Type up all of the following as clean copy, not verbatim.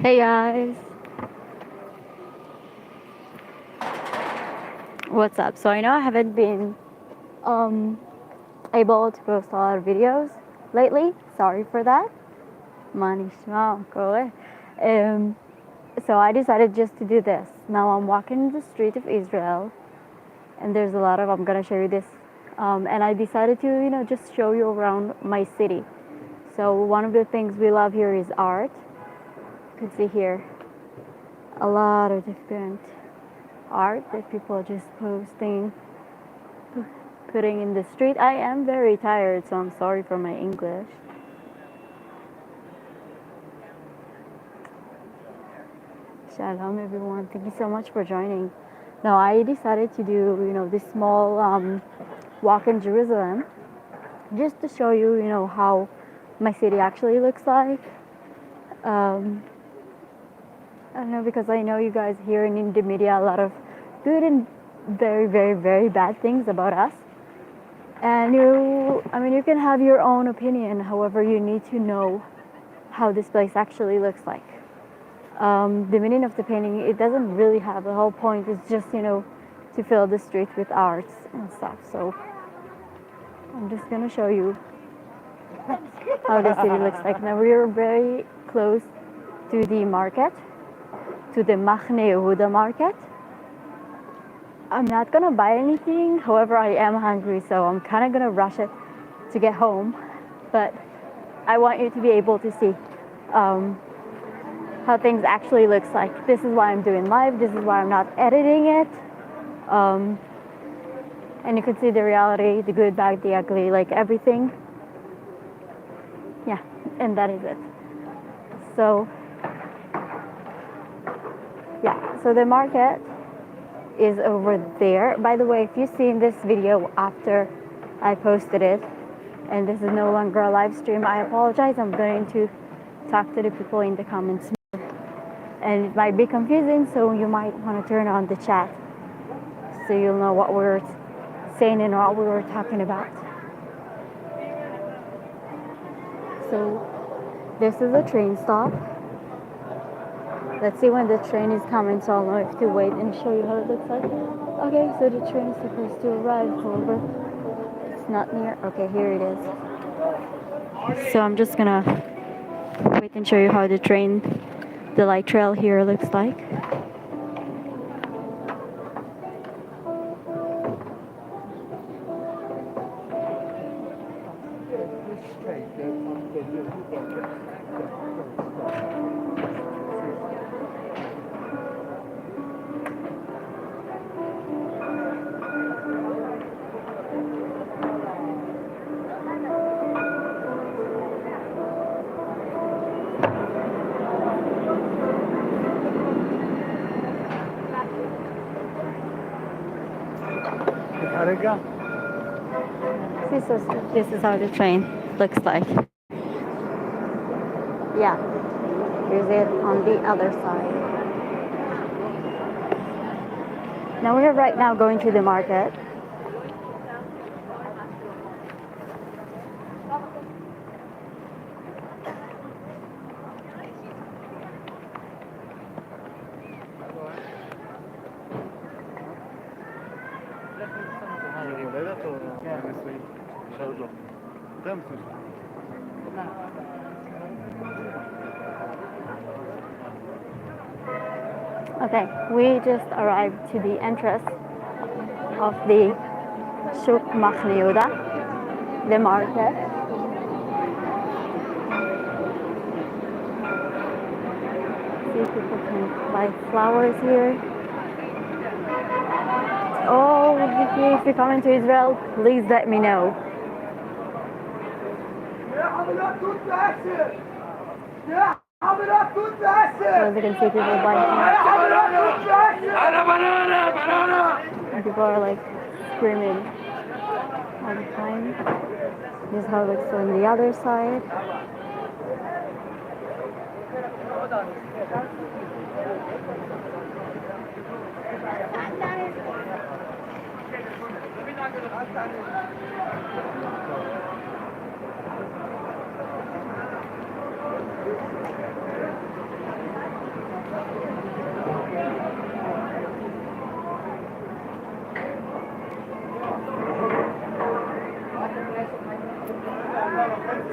Hey guys, what's up? So I know I haven't been um, able to post a lot of videos lately. Sorry for that. Manishma, go. So I decided just to do this. Now I'm walking the street of Israel, and there's a lot of. I'm gonna show you this, and I decided to just show you around my city. So one of the things we love here is art. You can see here a lot of different art that people are just posting, putting in the street. I am very tired, so I'm sorry for my English. Shalom, everyone. Thank you so much for joining. Now, I decided to do, this small walk in Jerusalem, just to show you, how my city actually looks like. I don't know, because I know you guys hear in the media a lot of good and very, very, very bad things about us. And you can have your own opinion. However, you need to know how this place actually looks like. The meaning of the painting, it doesn't really have the whole point. It's just, to fill the street with arts and stuff. So I'm just gonna show you how the city looks like. Now we're very close to the market, to the Machne Yehuda market. I'm not gonna buy anything. However, I am hungry, so I'm kind of gonna rush it to get home. But I want you to be able to see how things actually looks like. This is why I'm doing live. This is why I'm not editing it. And you can see the reality, the good, bad, the ugly, like everything. Yeah, and that is it. So, yeah, so the market is over there. By the way, if you've seen this video after I posted it, and this is no longer a live stream, I apologize. I'm going to talk to the people in the comments more. And it might be confusing, so you might want to turn on the chat so you'll know what we're saying and what we were talking about. So this is a train stop. Let's see when the train is coming, so I'll know if to wait and show you how it looks like. Okay, so the train is supposed to arrive, however, it's not near. Okay, here it is. So I'm just gonna wait and show you how the light trail here looks like. This is how the train looks like. Yeah, here's it on the other side. Now we're right now going to the market. Okay, we just arrived to the entrance of the Shuk Machne Yehuda, the market. See, people can buy flowers here. Oh, if you're coming to Israel, please let me know. As you can see, people buying. And people are like screaming all the time. This is how it looks on the other side.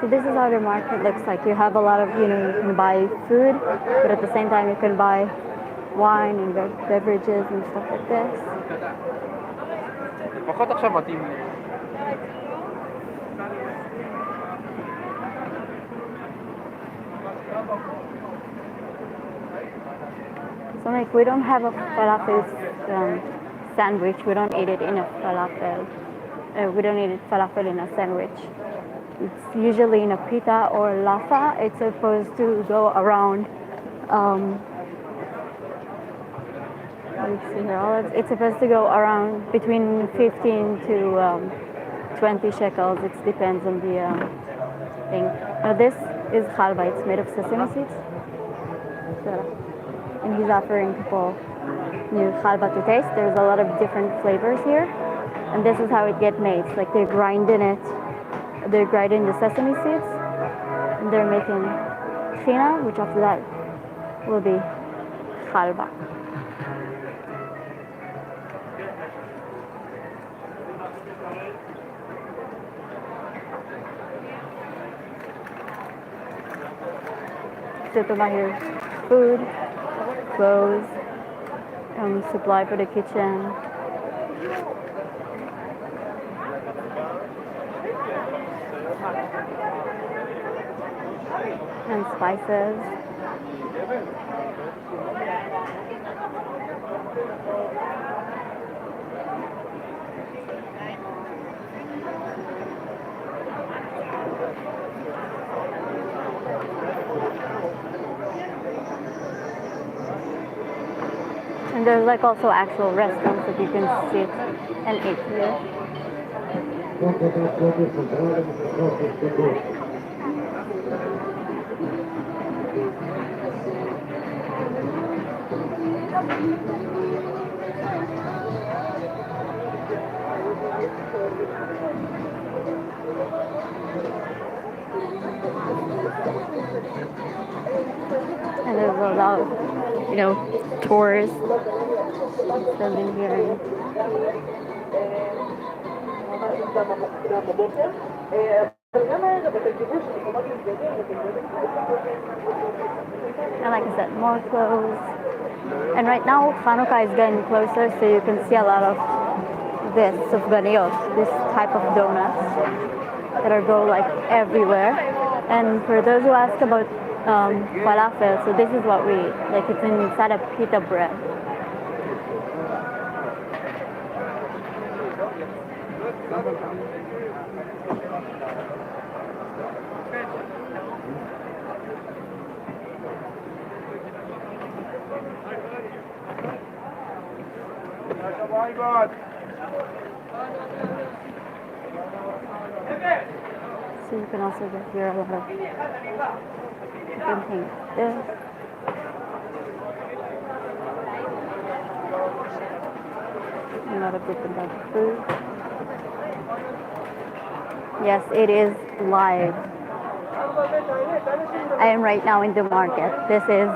So this is how the market looks like. You have a lot of, you know, you can buy food, but at the same time you can buy wine and beverages and stuff like this. לפחות עכשיו מתאים לי. So like we don't have a falafel sandwich. We don't eat it in a falafel. We don't eat falafel in a sandwich. It's usually in a pita or lafa. It's supposed to go around. Let's see here. It's supposed to go around between 15 to 20 shekels. It depends on the thing. Now this is halva. It's made of sesame seeds. So, and he's offering people new halva to taste. There's a lot of different flavors here, and this is how it gets made. It's like they're grinding it. They're grinding the sesame seeds, and they're making china, which after that will be halva. So to buy here food, clothes, supply for the kitchen. And spices. And there's like also actual restaurants that you can sit and eat here. And there's a lot of, you know, tourists standing here. And like I said, more clothes. And right now, Hanukkah is getting closer, so you can see a lot of this sufganiyot, this type of donuts that are go like everywhere. And for those who ask about falafel, so this is what we eat. Like it's inside a pita bread. So you can also get here a lot of different things. This. A lot of different types of food. Yes, it is live. I am right now in the market. This is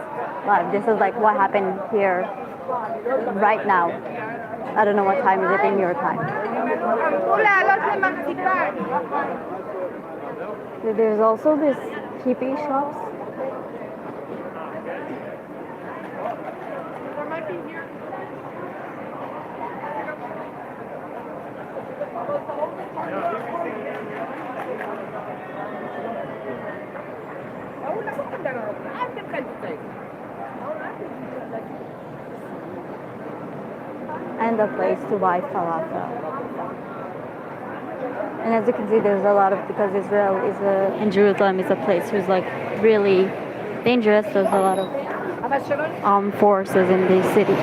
live. This is like what happened here right now. I don't know what time is it in your time. So there's also this hippie shops. And a place to buy falafel. And as you can see, there's a lot of, because Israel is in Jerusalem is a place who's like really dangerous. There's a lot of armed forces in the city.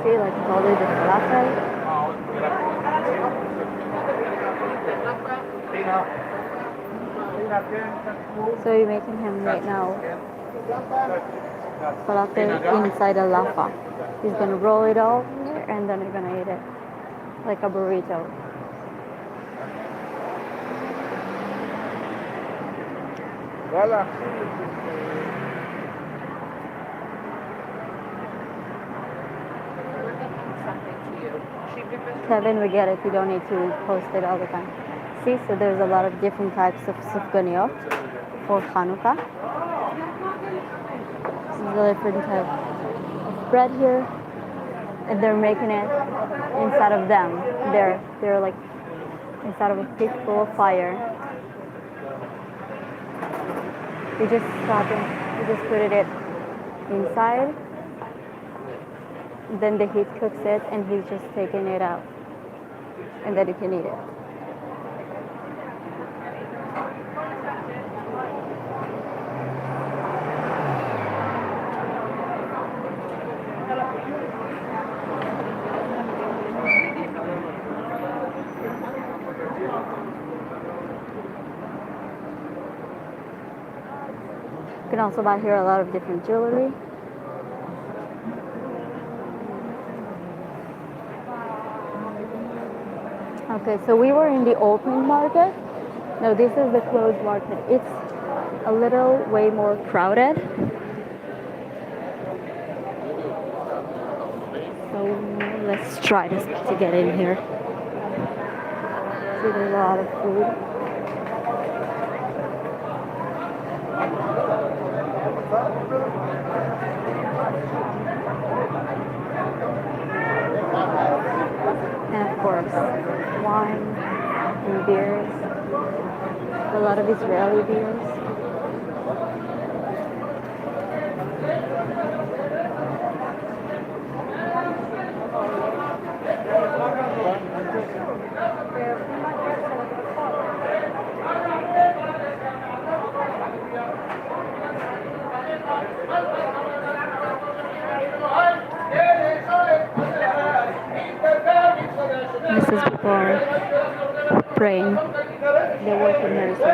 See, like probably the falafel. So you're making him right now falafel inside a lafa. He's gonna roll it all and then you're gonna eat it like a burrito. Voila. Something to you. Kevin, we get it. You don't need to post it all the time. See, so there's a lot of different types of sufganiyot for Hanukkah. There's a different type of bread here, and they're making it inside of them. They're like inside of a pit full of fire. You just stop it. You just put it inside. Then the heat cooks it, and he's just taking it out, and then you can eat it. You can also buy here a lot of different jewelry. Okay, so we were in the open market. No, this is the closed market. It's a little way more crowded. So let's try to get in here. See, there's a lot of food. And of course, wine and beers. A lot of Israeli beers. This is people praying. They work in here, so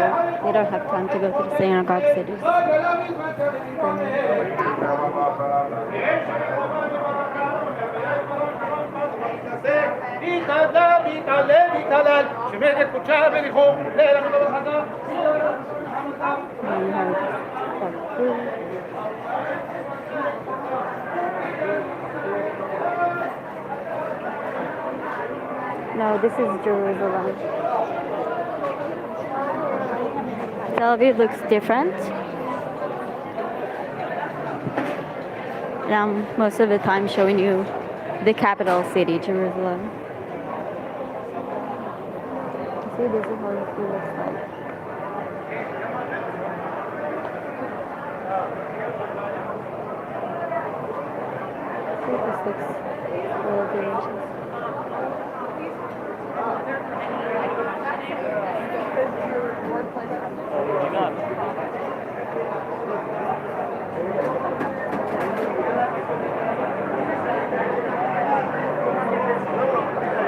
they don't have time to go to the synagogue cities. No, this is Jerusalem. Tel Aviv looks different. And I'm most of the time showing you the capital city, Jerusalem. See, this is how the food looks like. See, this looks really delicious.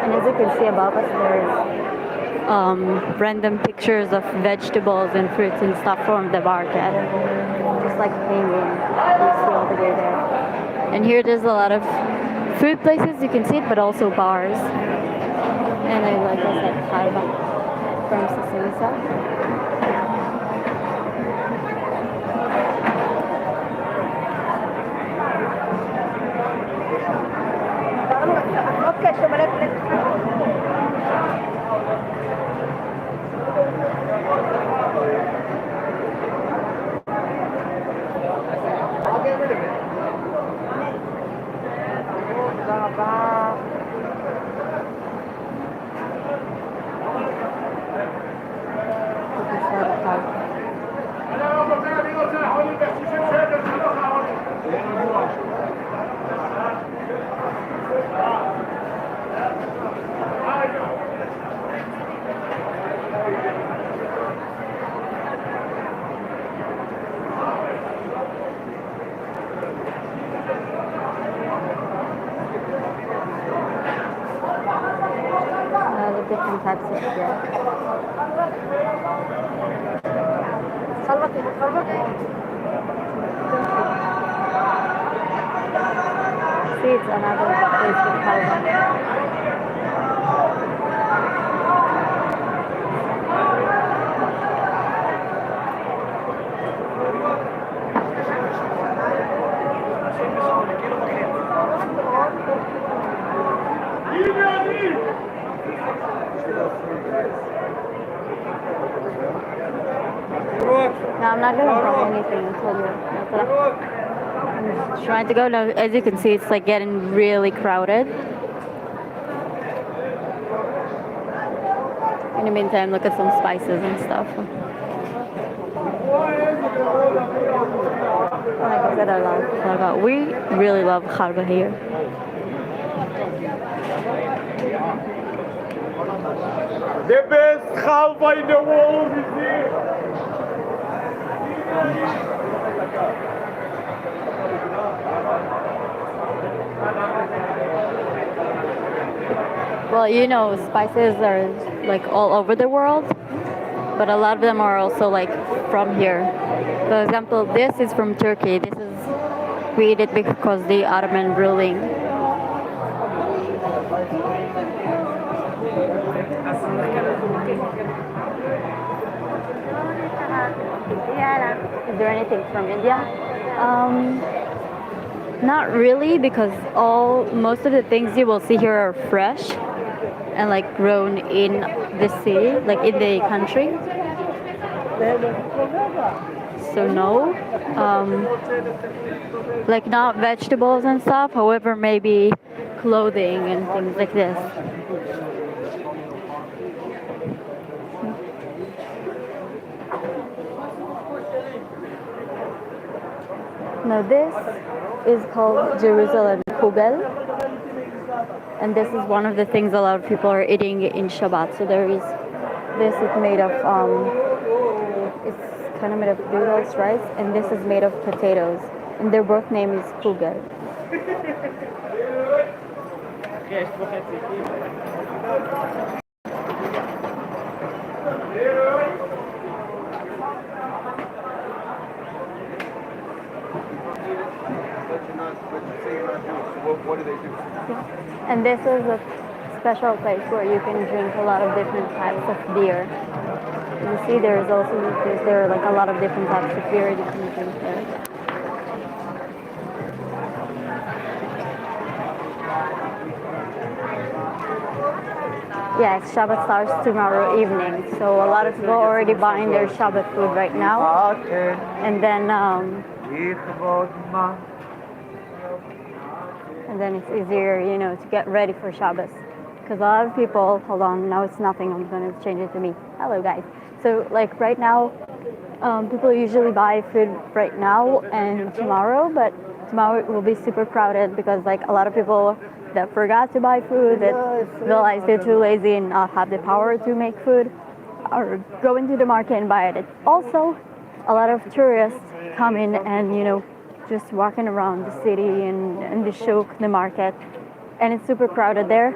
And as you can see above us, there's random pictures of vegetables and fruits and stuff from the market, just like hanging. You see all the way there. And here there's a lot of food places, you can see it, but also bars. And I like I said, halva from Sicily. Different types of bread. See, it's another place with halva. Libya! No, I'm not gonna buy anything until you. I'm just trying to go now. As you can see, it's like getting really crowded. In the meantime, look at some spices and stuff. Like I said, I love kharga. We really love kharga here. The best halva in the world is here. Well, you know, spices are like all over the world, but a lot of them are also like from here. For example, this is from Turkey. This is we eat it because the Ottoman ruling. Is there anything from India? Not really, because most of the things you will see here are fresh and like grown in the city, like in the country. So no, like not vegetables and stuff. However, maybe clothing and things like this. Now this is called Jerusalem kugel, and this is one of the things a lot of people are eating in Shabbat. So there is this is made of it's kind of made of noodles, rice, and this is made of potatoes, and their both name is kugel. What do they do? And this is a special place where you can drink a lot of different types of beer. You see, there are like a lot of different types of beer you can drink there. Yes, Shabbat starts tomorrow evening, so a lot of people are already buying their Shabbat food right now, and then it's easier, you know, to get ready for Shabbos. Because a lot of people, hold on, now it's nothing, I'm going to change it to me. Hello guys. So like right now, people usually buy food right now and tomorrow, but tomorrow it will be super crowded because like a lot of people that forgot to buy food, that realize they're too lazy and not have the power to make food, are going to the market and buy it. Also, a lot of tourists come in and, you know, just walking around the city and the shuk, the market, and it's super crowded there.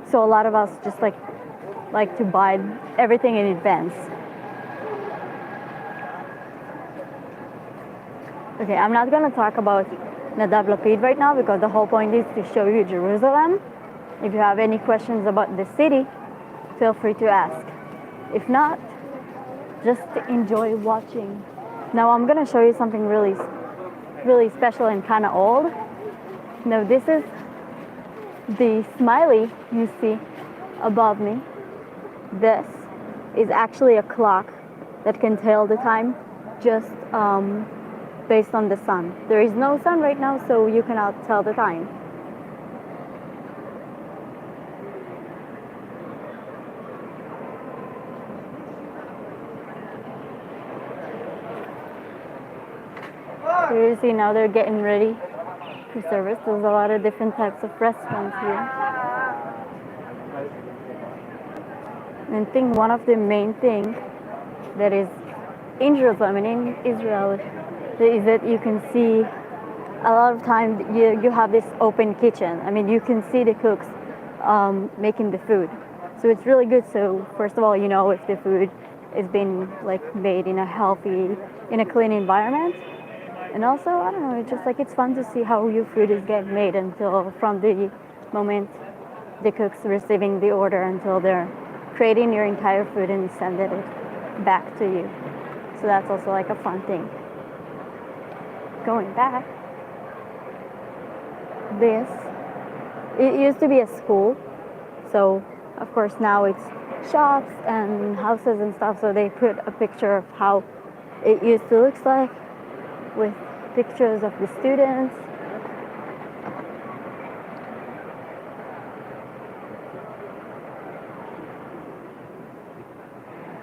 So a lot of us just like to buy everything in advance. Okay, I'm not gonna talk about Nadav Lapid right now because the whole point is to show you Jerusalem. If you have any questions about the city, feel free to ask. If not, just enjoy watching. Now I'm gonna show you something really special and kind of old. Now this is the smiley you see above me. This is actually a clock that can tell the time just based on the sun. There is no sun right now, so you cannot tell the time. So you see now they're getting ready for service. There's a lot of different types of restaurants here. And I think one of the main things that is in Jerusalem and in Israel is that you can see a lot of times you have this open kitchen. I mean, you can see the cooks making the food. So it's really good. So first of all, you know if the food is being like made in a healthy, in a clean environment. And also, I don't know, it's just like it's fun to see how your food is getting made until from the moment the cook's receiving the order until they're creating your entire food and sending it back to you. So that's also like a fun thing. Going back, it used to be a school. So, of course, now it's shops and houses and stuff. So they put a picture of how it used to look like with pictures of the students.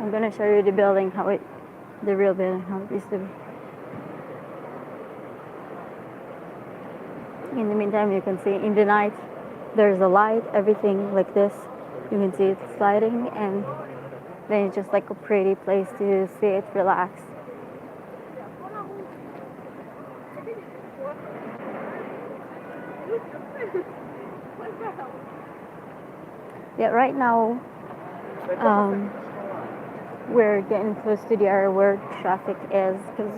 I'm gonna show you the building, the real building, how it used to be. In the meantime, you can see in the night, there's a light, everything like this. You can see it sliding, and then it's just like a pretty place to sit, relax. Yeah, right now, we're getting close to the area where traffic is, because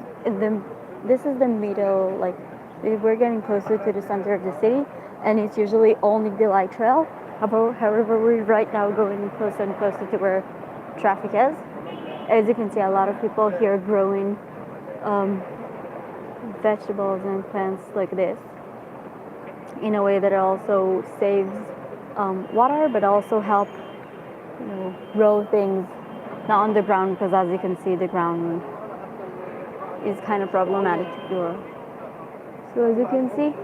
this is the middle, like we're getting closer to the center of the city, and it's usually only the light trail. However, we're right now going closer and closer to where traffic is. As you can see, a lot of people here growing vegetables and plants like this in a way that also saves water, but also help grow things not on the ground, because as you can see, the ground is kind of problematic to grow. So as you can see,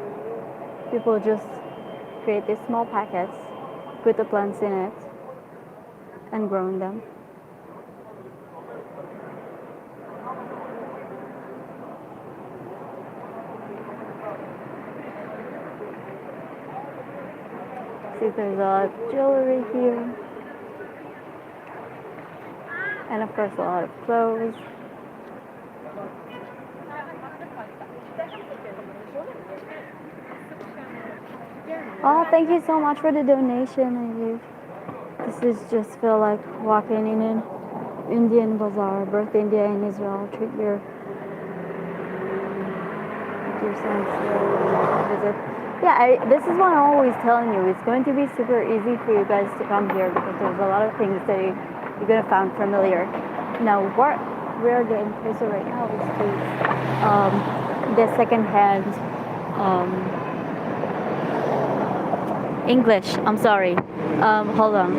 people just create these small packets, put the plants in it, and growing them. See, there's a lot of jewelry here, and of course a lot of clothes. Oh, thank you so much for the donation. This is just feel like walking in an Indian bazaar, both India and Israel. Treat your son to visit. Yeah, this is what I'm always telling you. It's going to be super easy for you guys to come here, because there's a lot of things that you're gonna find familiar. Now, what we're getting closer right now is to the secondhand English. I'm sorry. Hold on.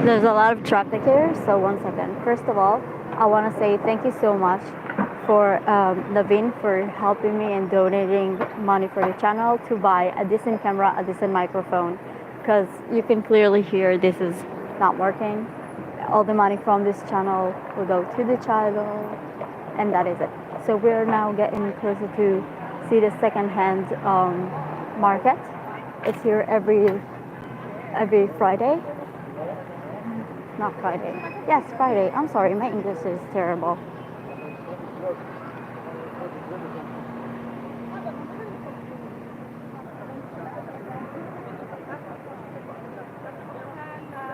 There's a lot of traffic here, so 1 second. First of all, I want to say thank you so much for Naveen for helping me and donating money for the channel to buy a decent camera, a decent microphone, because you can clearly hear this is not working. All the money from this channel will go to the channel, and that is it. So we're now getting closer to see the secondhand market. It's here every Friday. Not Friday. Yes, Friday. I'm sorry, my English is terrible.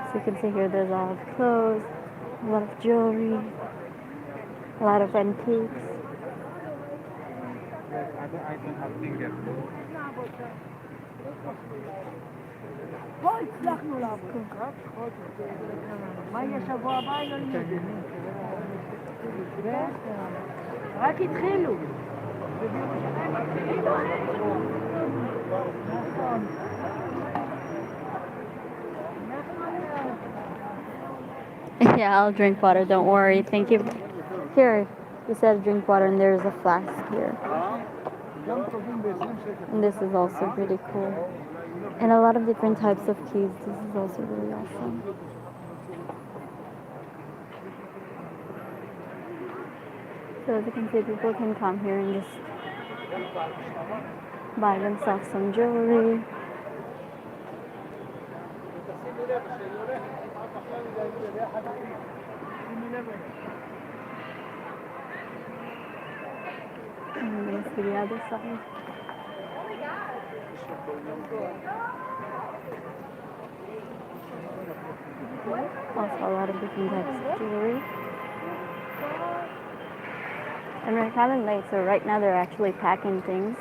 So you can see here there's a lot of clothes, a lot of jewelry, a lot of antiques. רק התחילו. Yeah, I'll drink water, don't worry. Thank you. Here, you said drink water, and there's a flask here. And this is also pretty cool. And a lot of different types of keys. This is also really awesome. So as you can see, people can come here and just buy themselves some jewelry. And I'm going to see the other side. Also a lot of different types of jewelry. And we're kind of late, so right now they're actually packing things.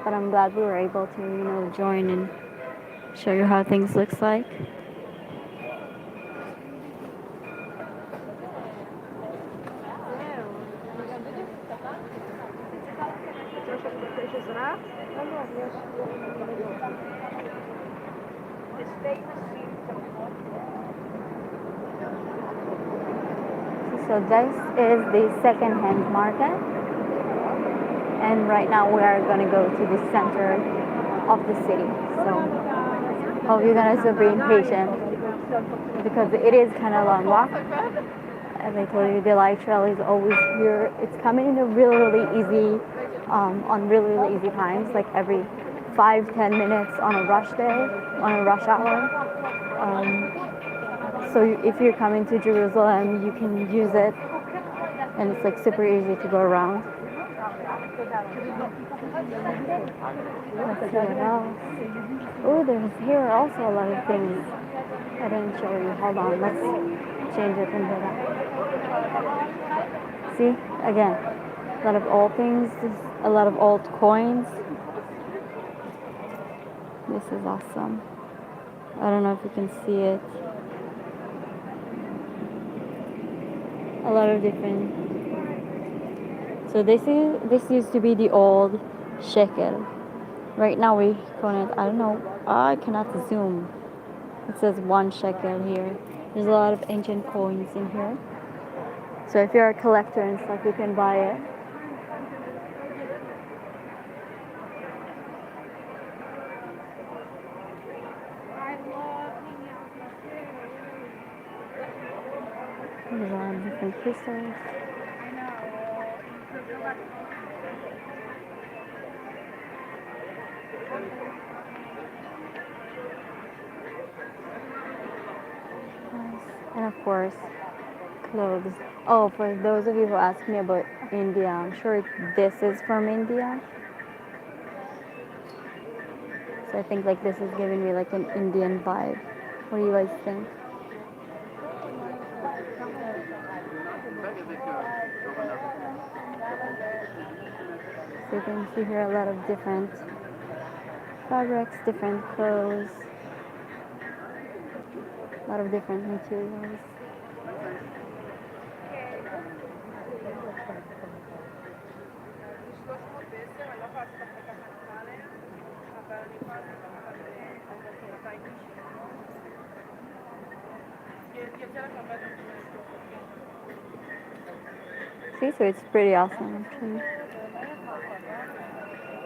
But I'm glad we were able to, join and show you how things looks like. So this is the second-hand market, and right now we are gonna go to the center of the city. So hope you guys are being patient because it is kind of long walk. As I told you, the light trail is always here. It's coming in a really, really easy, on really, really easy times, like every 5-10 minutes on a rush day, on a rush hour. So if you're coming to Jerusalem, you can use it, and it's like super easy to go around. Let's see what else. Oh, there's here also a lot of things I didn't show you. Hold on, let's change it into that. See, again, a lot of old things, a lot of old coins. This is awesome. I don't know if you can see it. A lot of different. So this used to be the old shekel. Right now we call it, I don't know, I cannot zoom. It says 1 shekel here. There's a lot of ancient coins in here. So if you're a collector and stuff, you can buy it. There's a lot of different crystals. And of course, clothes. Oh, for those of you who ask me about India, I'm sure this is from India. So I think like this is giving me like an Indian vibe. What do you guys think? So you can see here a lot of different fabrics, different clothes, a lot of different materials. See, so it's pretty awesome actually.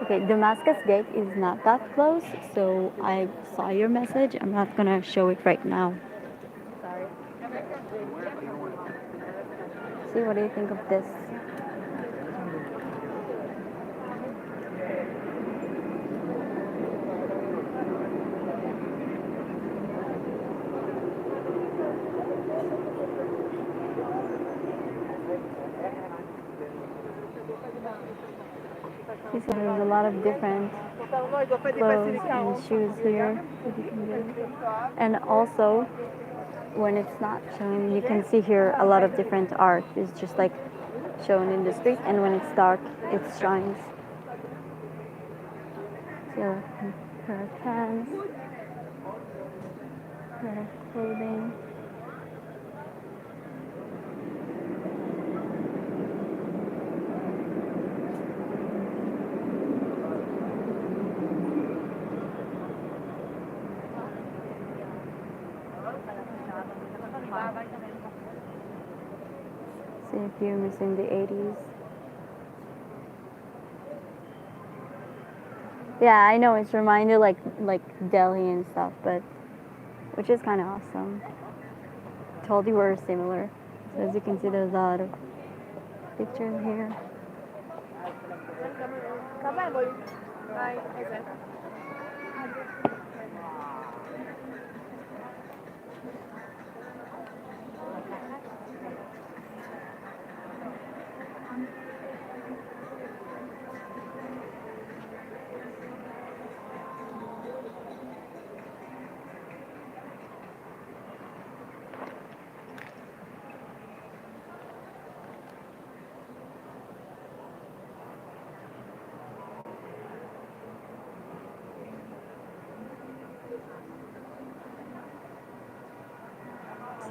Okay, Damascus Gate is not that close, so I saw your message. I'm not gonna show it right now. Sorry. See, what do you think of this? See, so there's a lot of different clothes and shoes here that you can get. And also, when it's not shown, you can see here a lot of different art. It's just like shown in the street, and when it's dark, it shines. So, a pair of pants, pair of clothing. See if you're missing the 80s. Yeah, I know it's reminded like Delhi and stuff, but which is kind of awesome. Told you we're similar. So as you can see, there's a lot of pictures here.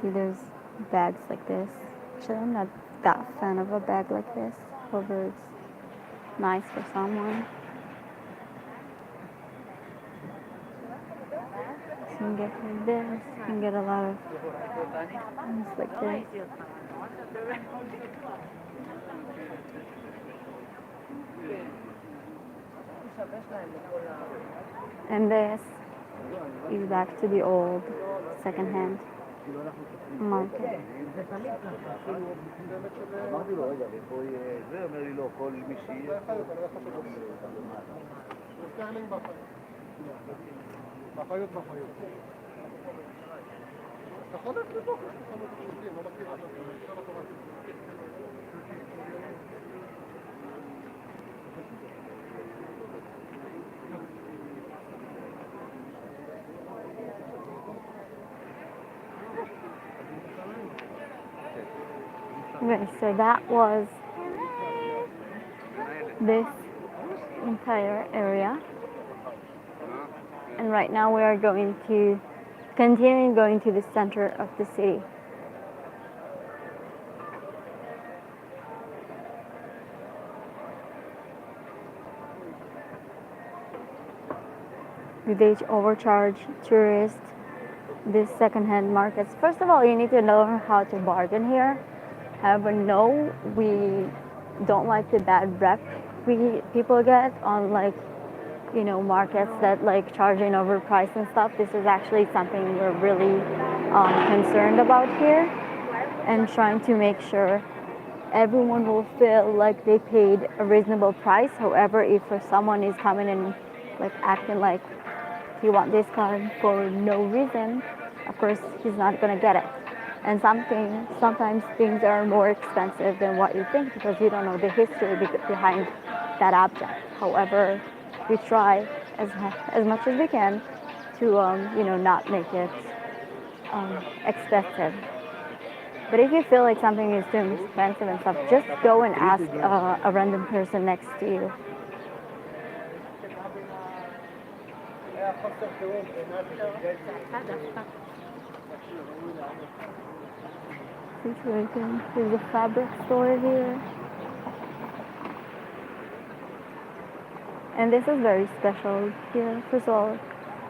See, there's bags like this. Actually, I'm not that fan of a bag like this. However, it's nice for someone. can get like this. You can get a lot of things like this. And this is back to the old secondhand market. אמרתי לו, רגע, ופה יהיה זה? אומר לי, לא, כל מי שיהיה... באחריות. אתה יכול ללכת לבוא, יש לך חנות שירותים, לא מכיר עד Okay, so that was this entire area. And right now we are going to continue going to the center of the city. Do they overcharge tourists these secondhand markets? First of all, you need to know how to bargain here. However, no, we don't like the bad rep people get on, like, you know, markets that like charging overpriced and stuff. This is actually something we're really concerned about here, and trying to make sure everyone will feel like they paid a reasonable price. However, if someone is coming and like acting like he wants this card for no reason, of course he's not gonna get it. And sometimes things are more expensive than what you think because you don't know the history behind that object. However, we try as much as we can to you know, not make it expensive. But if you feel like something is too expensive and stuff, just go and ask a random person next to you. Situation. There's a fabric store here. And this is very special here. First of all,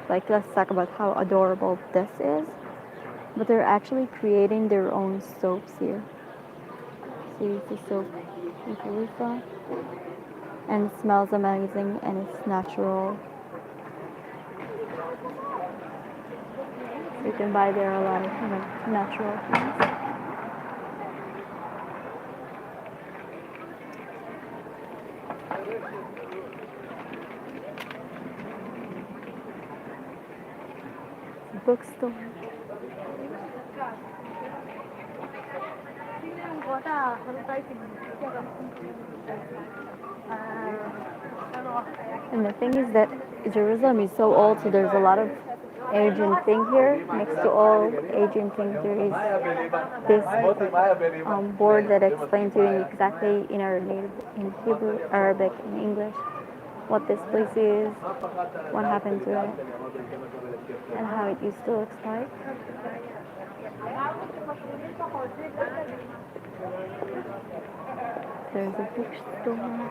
like, let's talk about how adorable this is. But they're actually creating their own soaps here. See the soap with Aretha. And it smells amazing and it's natural. So you can buy there a lot of, you know, natural things. Bookstore. And the thing is that Jerusalem is so old, so there's a lot of Asian thing here. Next to all Asian things, there is this board that explains to you exactly in our native, in Hebrew, Arabic, and English, what this place is, what happened to it, and how it used to look like. There's a bookstore.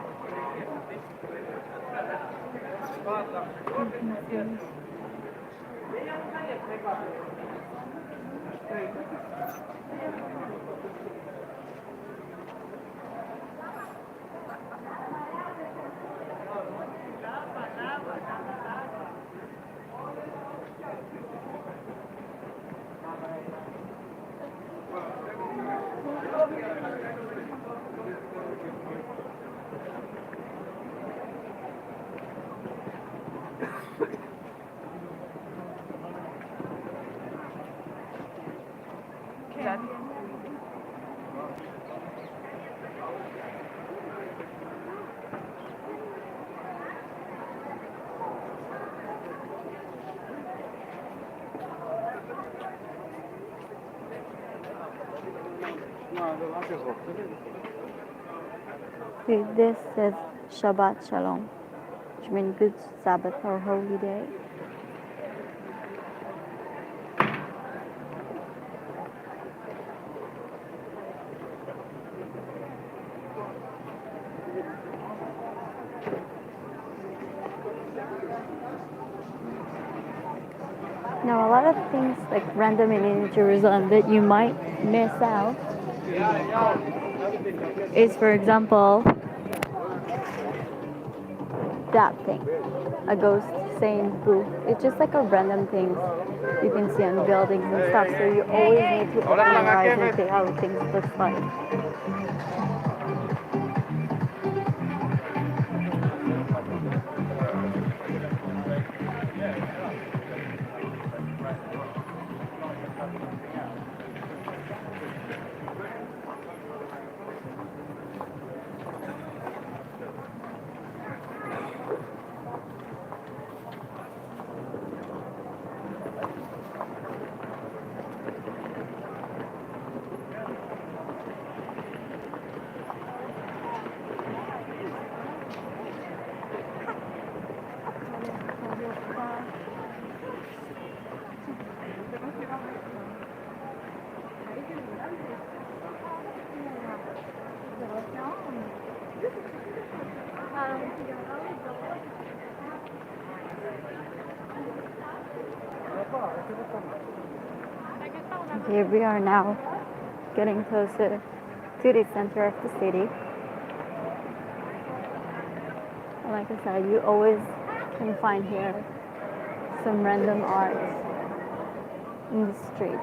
See, this says Shabbat Shalom, which means good Sabbath or holy day. Now, a lot of things like random in Jerusalem that you might miss out is, for example, that thing, a ghost saying boo. It's just like a random thing you can see on buildings and stuff. So you always need to open your eyes and see how things look like. Here we are now, getting closer to the center of the city. And like I said, you always can find here some random art in the streets.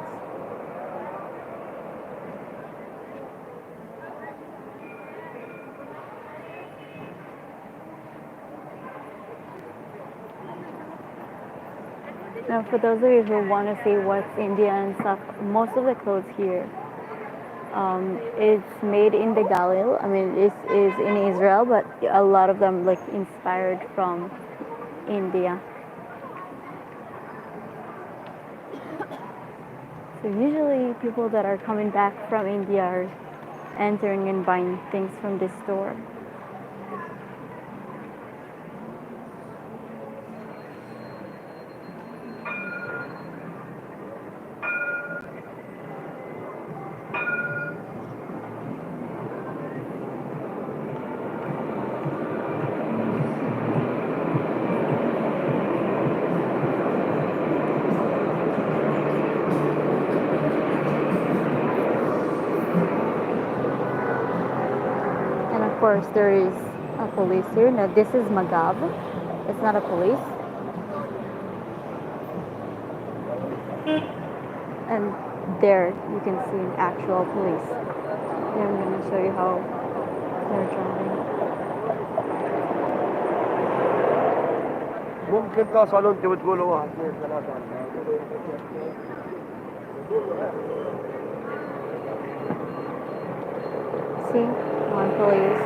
Now, for those of you who want to see what's India and stuff, most of the clothes here is made in the Galil. I mean, it is in Israel, but a lot of them like inspired from India. So usually people that are coming back from India are entering and buying things from this store. Of course, there is a police here. Now, this is Magav. It's not a police. And there you can see an actual police. Here I'm going to show you how they're driving. ممكن توصلوا انت وتقولوا واحد اثنين ثلاثة See? One police.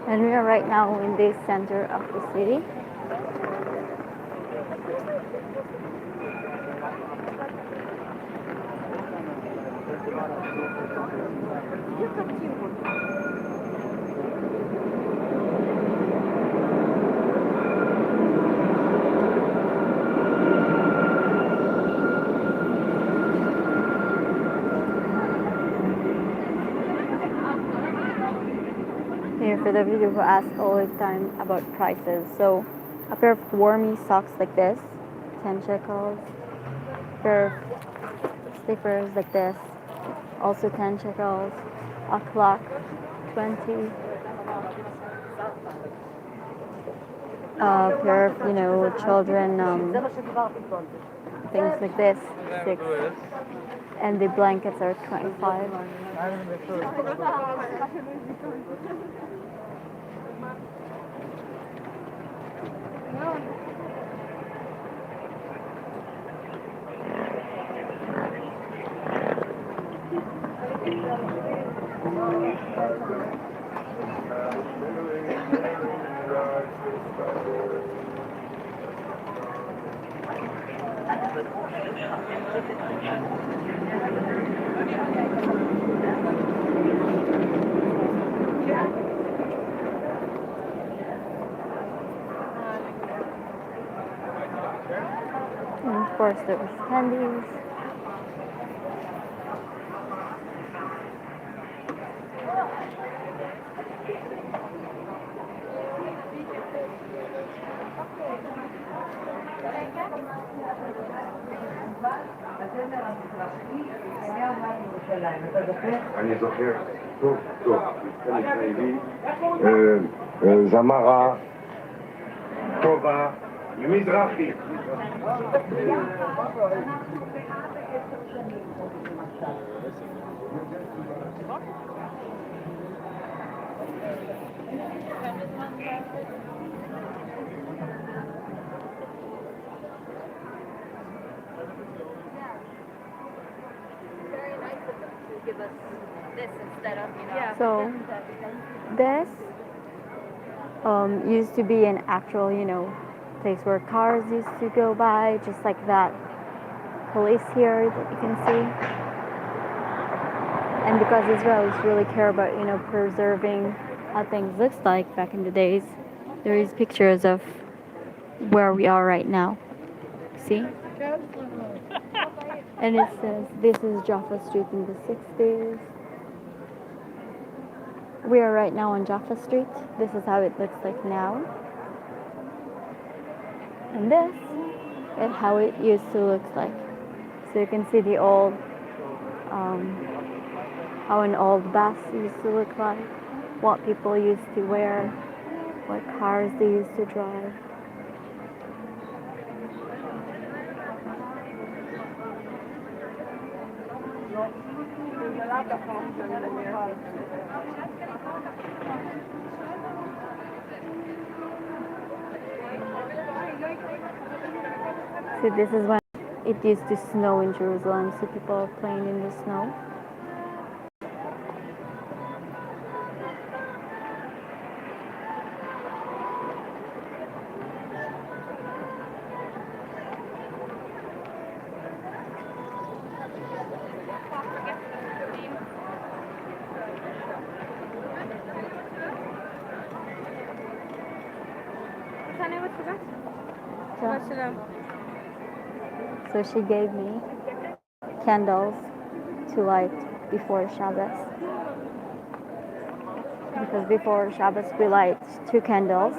And we are right now in the center of the city. Here, for the video who ask all the time about prices. So, a pair of warmy socks like this, 10 shekels. A pair of slippers like this, also 10 shekels. A clock, 20. A pair of, children things like this, 6. And the blankets are 25. And of course, there's candies. אני זוכר טוב טוב, מבחן ישראלי, זמרה טובה מזרחי. Give us this instead of, So this used to be an actual, place where cars used to go by, just like that police here that you can see. And because Israelis really care about, preserving how things looks like back in the days, there is pictures of where we are right now. See? And it says this is Jaffa Street in the 60s. We are right now on Jaffa Street. This is how it looks like now. And this is how it used to look like. So you can see the old, how an old bus used to look like, what people used to wear, what cars they used to drive. So this is when it used to snow in Jerusalem, so people are playing in the snow. So she gave me candles to light before Shabbos. Because before Shabbos we light 2 candles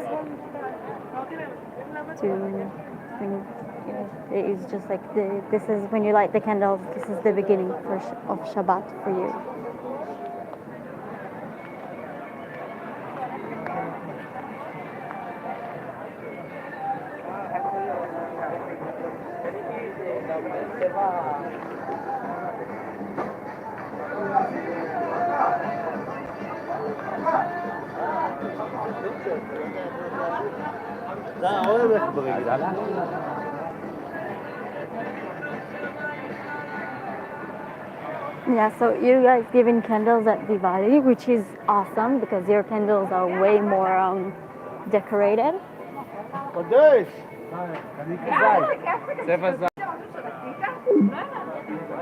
it is just like this is when you light the candles, this is the beginning of Shabbat for you. Yeah, so you guys giving candles at Diwali, which is awesome because your candles are way more decorated.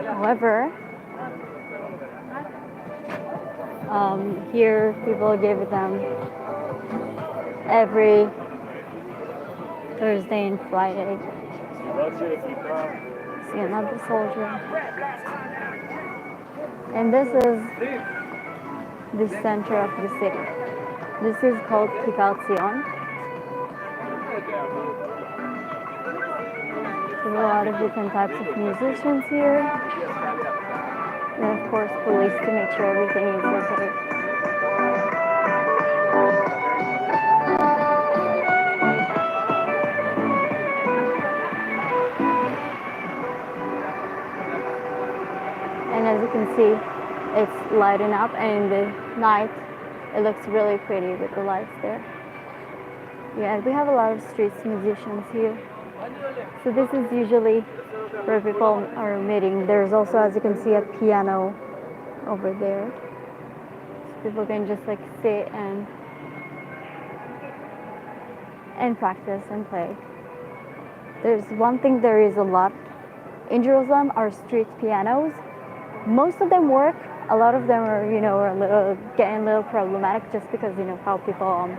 However, here people give them every Thursday and Friday. See another soldier. And this is the center of the city. This is called Kikar Zion. There's a lot of different types of musicians here. And of course police to make sure everything is okay. And as you can see, it's lighting up, and in the night it looks really pretty with the lights there. Yeah, we have a lot of street musicians here. So this is usually where people are meeting. There's also, as you can see, a piano over there. So people can just like sit and practice and play. There's one thing there is a lot in Jerusalem are street pianos. Most of them work. A lot of them are, are getting a little problematic just because, how people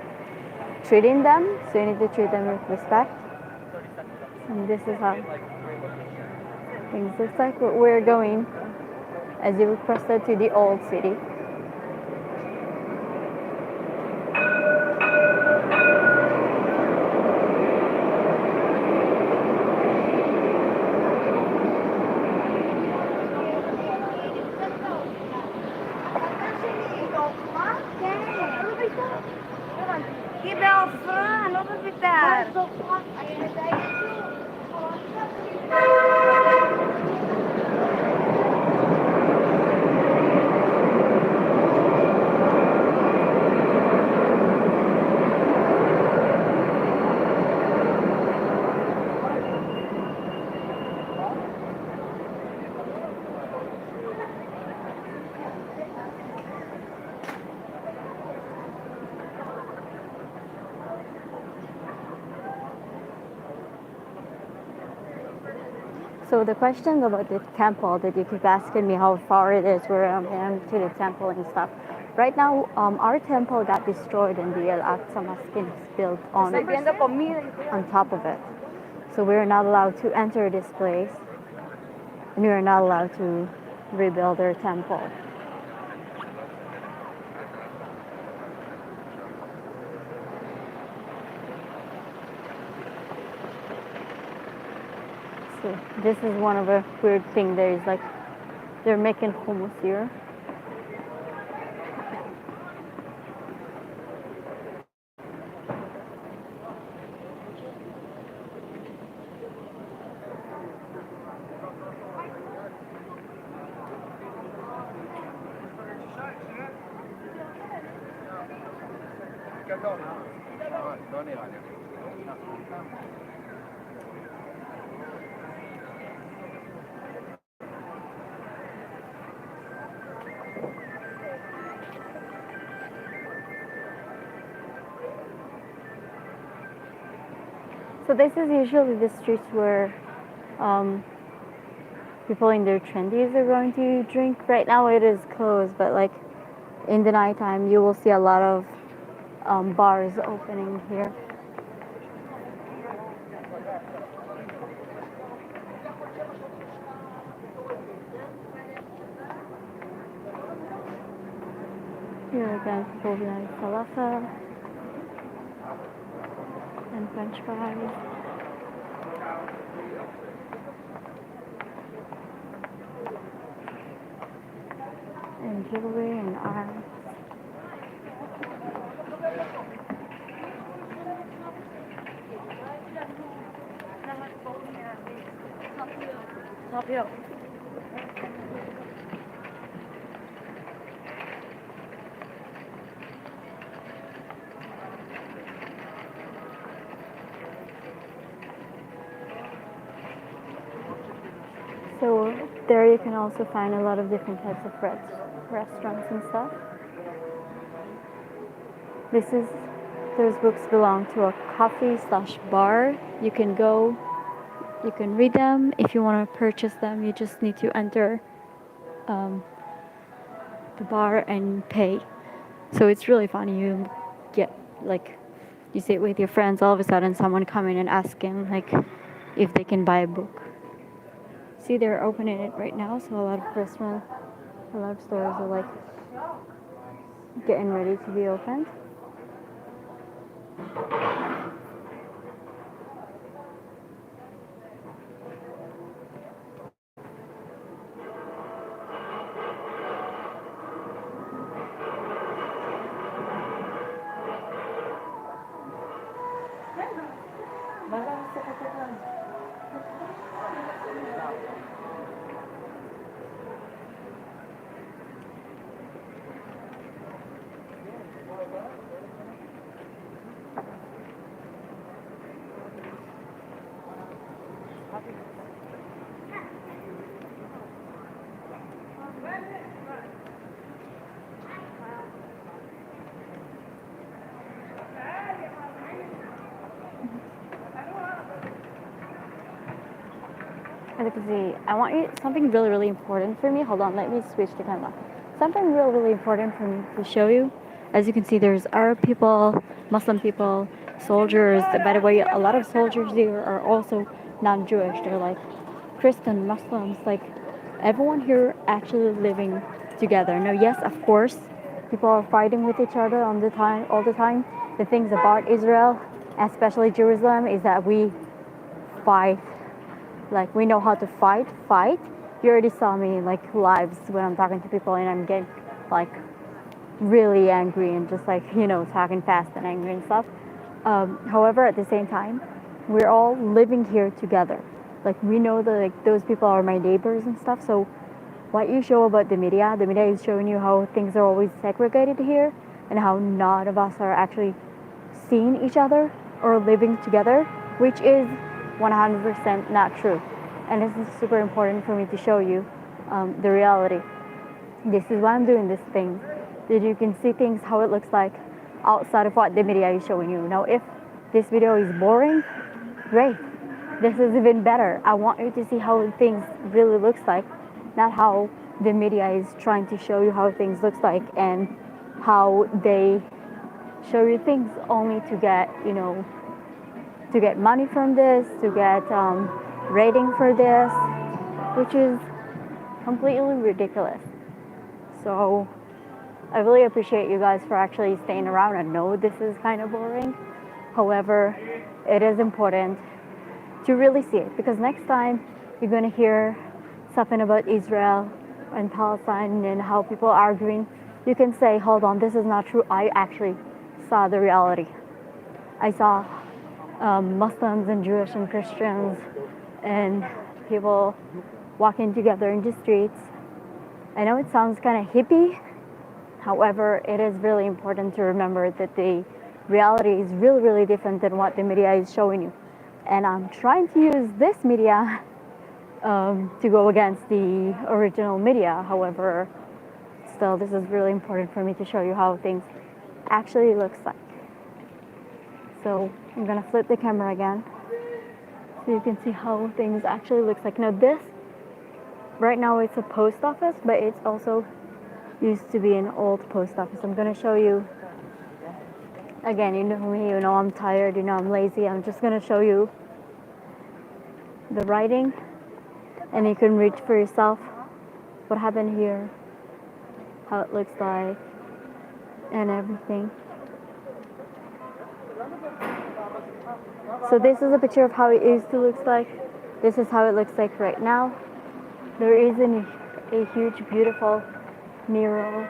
treating them. So you need to treat them with respect. And this is how things look like. We're going, as you requested, to the old city. So the question about the temple that you keep asking me how far it is where I am to the temple and stuff. Right now, our temple got destroyed and the Al-Aqsa Mosque is built on top of it. So we're not allowed to enter this place and we're not allowed to rebuild our temple. So this is one of a weird thing. There is like they're making hummus here. לא נראה לי. So this is usually the streets where people in their trendies are going to drink. Right now it is closed, but like in the nighttime you will see a lot of bars opening here. Here again, people be like falafel and French fries. And jewelry and arms. Top hill. So there you can also find a lot of different types of restaurants and stuff. Those books belong to a coffee/bar. You can go, you can read them. If you want to purchase them, you just need to enter the bar and pay. So it's really funny. You get like, you sit with your friends, all of a sudden someone coming and asking like if they can buy a book. See, they're opening it right now, so a lot of restaurants, a lot of stores are like getting ready to be opened. As you can see, I want you something really, really important for me. Hold on, let me switch the camera. Something really, really important for me to show you. As you can see, there's Arab people, Muslim people, soldiers. By the way, a lot of soldiers here are also non-Jewish. They're like Christian, Muslims, like everyone here actually living together. Now, yes, of course, people are fighting with each other all the time. The things about Israel, especially Jerusalem, is that we fight. Like we know how to fight. You already saw me like lives when I'm talking to people and I'm getting like really angry and just like, you know, talking fast and angry and stuff. However, at the same time, we're all living here together. Like we know that like those people are my neighbors and stuff. So what you show about the media is showing you how things are always segregated here and how none of us are actually seeing each other or living together, which is 100% not true. And this is super important for me to show you the reality. This is why I'm doing this thing, that you can see things how it looks like outside of what the media is showing you. Now, if this video is boring, great. this is even better. I want you to see how things really looks like, not how the media is trying to show you how things looks like and how they show you things only to get, to get money from this, to get rating for this, which is completely ridiculous. So I really appreciate you guys for actually staying around. I know this is kind of boring. However, it is important to really see it, because next time you're going to hear something about Israel and Palestine and how people are arguing, you can say, hold on, this is not true. I actually saw the reality. I saw Muslims and Jewish and Christians and people walking together in the streets. I know it sounds kind of hippie. However, it is really important to remember that the reality is really, really different than what the media is showing you. And I'm trying to use this media to go against the original media. However, still, this is really important for me to show you how things actually looks like. So I'm gonna flip the camera again so you can see how things actually looks like. Now this, right now it's a post office, but it's also used to be an old post office. I'm gonna show you again. You know me, you know I'm tired, you know I'm lazy. I'm just gonna show you the writing and you can read for yourself what happened here, how it looks like, and everything. So this is a picture of how it used to look like. This is how it looks like right now. There is a huge, beautiful mural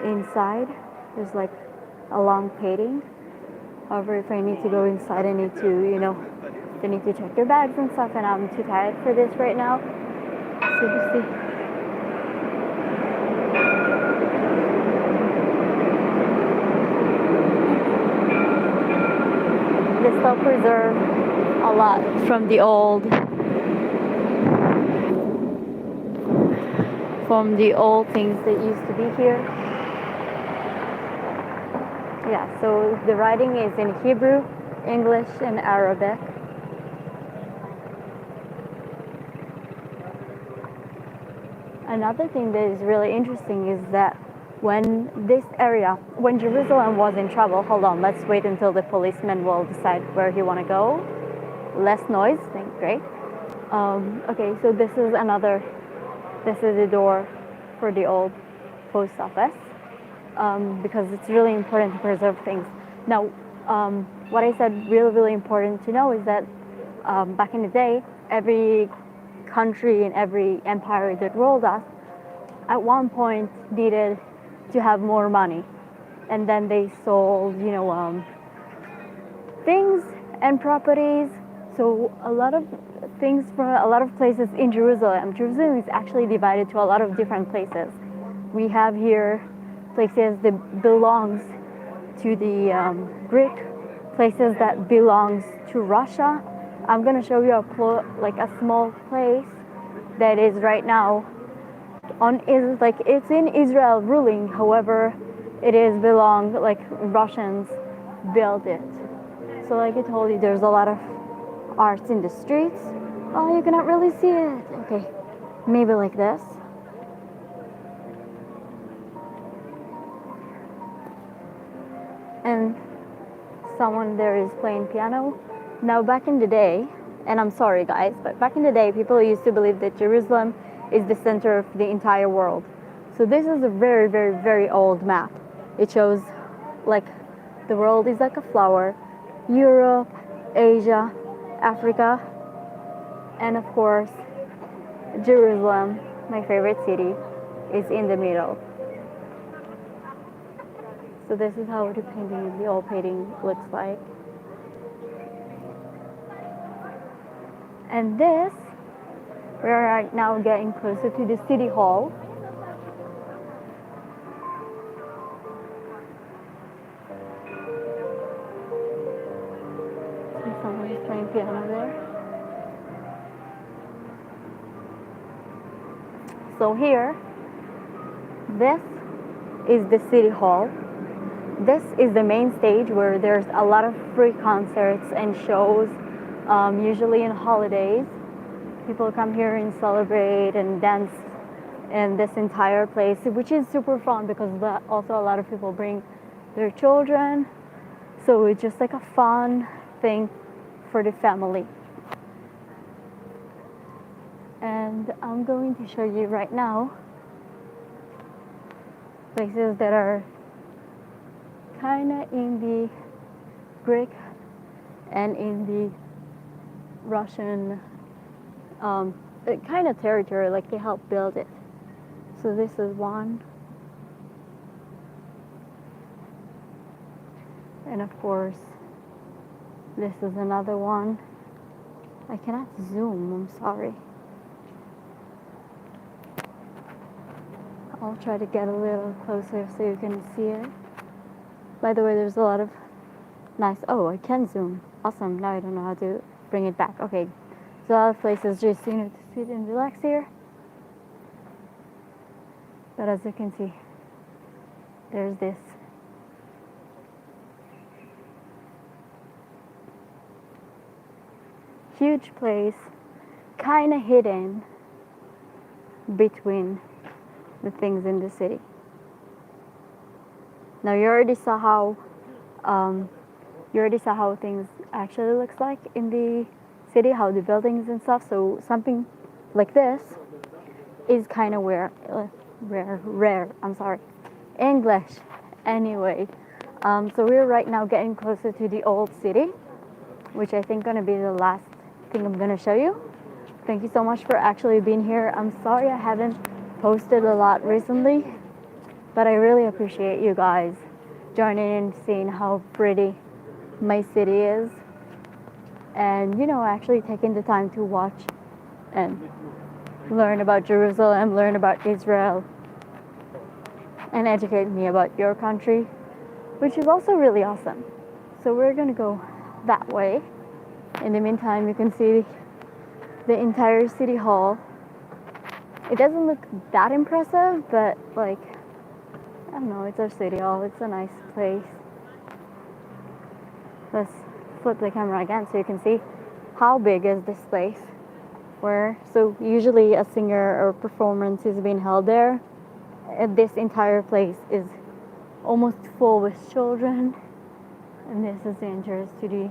inside. There's like a long painting. However, if I need to go inside, I need to, they need to check their bags and stuff, and I'm too tired for this right now. So you see. They still preserve a lot from the old things that used to be here. Yeah, so the writing is in Hebrew, English, and Arabic. Another thing that is really interesting is that when Jerusalem was in trouble, hold on, let's wait until the policeman will decide where he want to go. Less noise, great. Okay, so this is the door for the old post office, because it's really important to preserve things. Now, what I said really, really important to know is that back in the day, every country and every empire that ruled us at one point needed to have more money, and then they sold things and properties. So a lot of things from a lot of places in Jerusalem is actually divided to a lot of different places. We have here places that belongs to the Greek, places that belongs to Russia. I'm gonna show you a small place that is right now it's in Israel ruling. However, Russians built it. So like I told you, there's a lot of art in the streets. Oh, you cannot really see it. Okay, maybe like this. And someone there is playing piano. Now back in the day, and I'm sorry guys, but back in the day, people used to believe that Jerusalem is the center of the entire world. So this is a very, very, very old map. It shows the world is like a flower. Europe, Asia, Africa, and of course, Jerusalem, my favorite city, is in the middle. So this is how the old painting looks like. And this, we are right now getting closer to the city hall. And someone is playing piano there. So here, this is the city hall. This is the main stage where there's a lot of free concerts and shows Usually in holidays, people come here and celebrate and dance in this entire place, which is super fun because also a lot of people bring their children. So it's just like a fun thing for the family. And I'm going to show you right now places that are kind of in the Greek and in the Russian kind of territory, like they helped build it. So this is one. And of course, this is another one. I cannot zoom, I'm sorry. I'll try to get a little closer so you can see it. By the way, there's a lot of nice, oh, I can zoom. Awesome, now I don't know how to bring it back. Okay, so a lot of places just, to sit and relax here. But as you can see, there's this. Huge place, kind of hidden between the things in the city. Now you already saw how things actually looks like in the city, how the buildings and stuff. So something like this is kind of rare. I'm sorry, English. Anyway, so we're right now getting closer to the old city, which I think gonna be the last thing I'm gonna show you. Thank you so much for actually being here. I'm sorry I haven't posted a lot recently, but I really appreciate you guys joining in, seeing how pretty my city is, and actually taking the time to watch and learn about Jerusalem, learn about Israel, and educate me about your country, which is also really awesome. So we're gonna go that way. In the meantime, you can see the entire city hall. It doesn't look that impressive, but I don't know, it's our city hall. It's a nice place. Let's flip the camera again so you can see how big is this place. So usually a singer or performance is being held there. And this entire place is almost full with children. And this is the entrance to the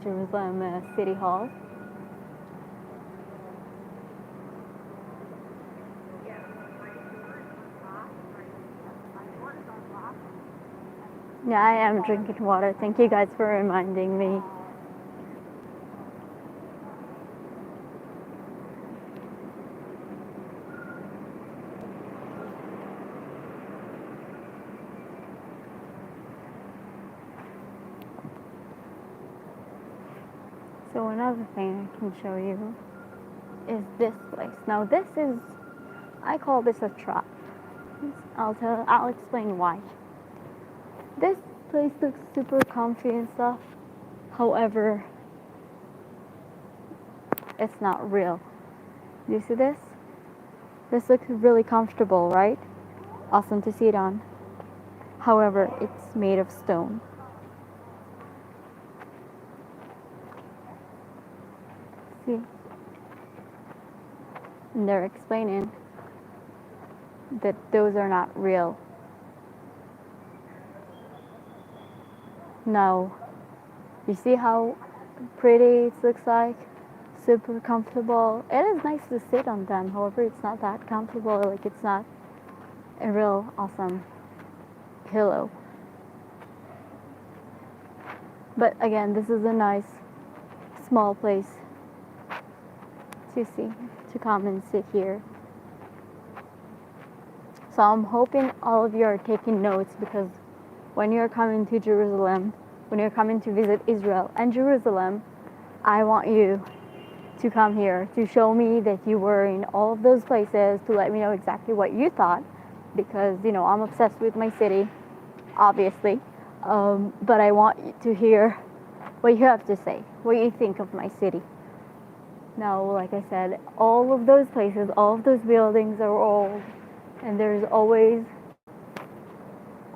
Jerusalem City Hall. Yeah, I am drinking water. Thank you guys for reminding me. So another thing I can show you is this place. Now I call this a trap. I'll explain why. This place looks super comfy and stuff. However, it's not real. Do you see this? This looks really comfortable, right? Awesome to see it on. However, it's made of stone. See? And they're explaining that those are not real. Now, you see how pretty it looks like? Super comfortable. It is nice to sit on them. However, it's not that comfortable. It's not a real awesome pillow. But again, this is a nice small place to come and sit here. So I'm hoping all of you are taking notes, because when you're coming to Jerusalem, when you're coming to visit Israel and Jerusalem, I want you to come here to show me that you were in all of those places, to let me know exactly what you thought, because I'm obsessed with my city, obviously, but I want to hear what you have to say, what you think of my city. Now, like I said, all of those places, all of those buildings are old, and there's always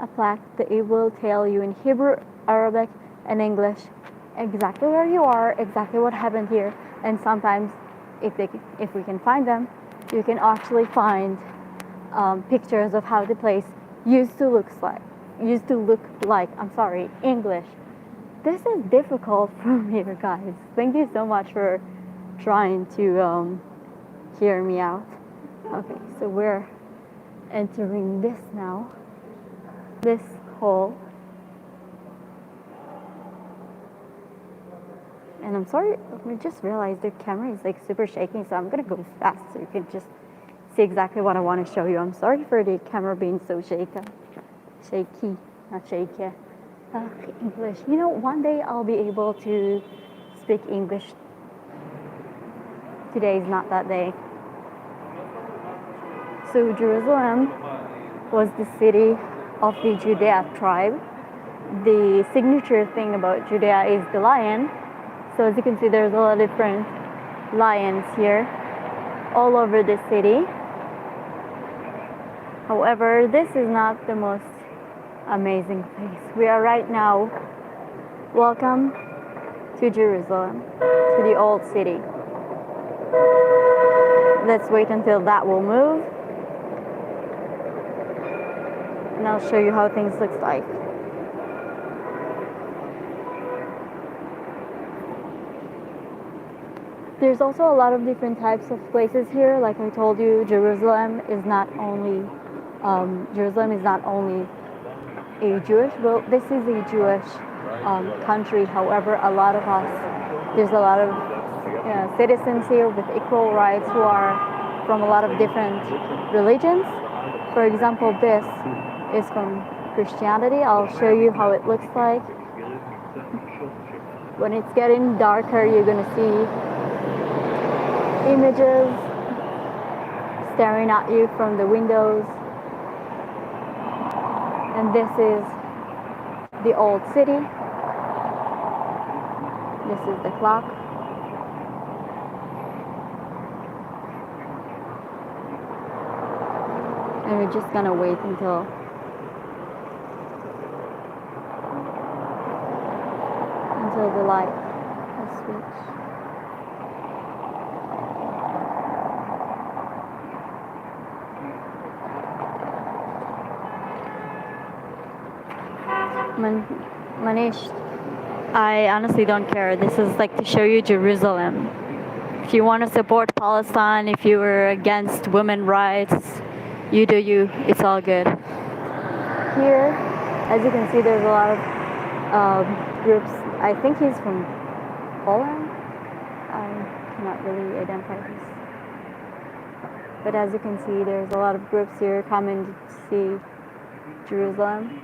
a plaque that it will tell you in Hebrew, Arabic, and English exactly where you are, exactly what happened here, and sometimes, if we can find them, you can actually find pictures of how the place used to look like. English. This is difficult for me, guys. Thank you so much for trying to hear me out. Okay, so we're entering this now. This hall. And I'm sorry, we just realized the camera is like super shaking, so I'm gonna go fast so you can just see exactly what I want to show you. I'm sorry for the camera being so shaky, not shaky. English. You know, one day I'll be able to speak English. Today is not that day. So Jerusalem was the city of the Judea tribe. The signature thing about Judea is the lion. So as you can see, there's a lot of different lions here all over the city. However, this is not the most amazing place. We are right now. Welcome to Jerusalem, to the old city. Let's wait until that will move, and I'll show you how things looks like. There's also a lot of different types of places here. Like I told you, Jerusalem is not only a Jewish, well, this is a Jewish country. However, there's a lot of citizens here with equal rights who are from a lot of different religions. For example, this is from Christianity. I'll show you how it looks like. When it's getting darker, you're gonna see images staring at you from the windows. And this is the old city. This is the clock. And we're just gonna wait until the light has switched. Manish, I honestly don't care. This is like to show you Jerusalem. If you want to support Palestine, if you were against women's rights, you do you. It's all good. Here, as you can see, there's a lot of groups. I think he's from Poland. I cannot really identify this. But as you can see, there's a lot of groups here coming to see Jerusalem.